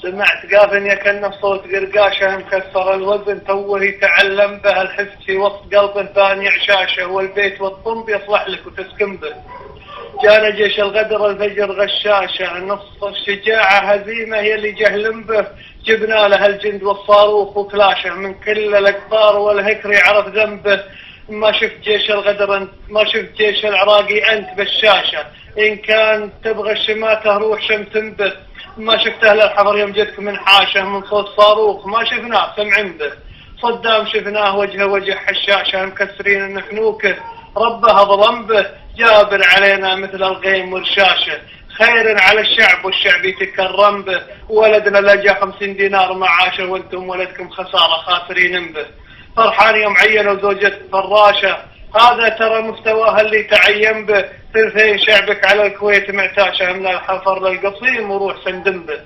سمعت قافن كأنه صوت قرقاشه مكسر الوزن توه يتعلم به الحس في وسط قلبه ثاني عشاشه والبيت والطنب يصلح لك وتسكن به. جانا جيش الغدر الفجر غشاشه نص الشجاعة هزيمة يلي جهلم به. جبنا له الجند والصاروخ وكلاشه من كل الأقطار والهكري عرف ذنبه. ما شفت جيش الغدر انت ما شفت جيش العراقي انت بالشاشة. ان كان تبغى الشماتة روح شمتم به. ما شفت اهل الحضر يوم جتك من حاشه من صوت صاروخ ما شفناه سمعن به. صدام شفناه وجه حشاشه مكسرين النحنوكه ربها ظلم به. جابر علينا مثل الغيم والشاشه خير على الشعب والشعب يتكرم به. ولدنا لجا 50 دينار معاشه وانتم ولدكم خساره خاسرين به. فرحان يوم عينوا زوجة فراشه هذا ترى مستواها اللي تعين به. ثلثين شعبك على الكويت معتاشه من الحفر للقصيم وروح سندم به.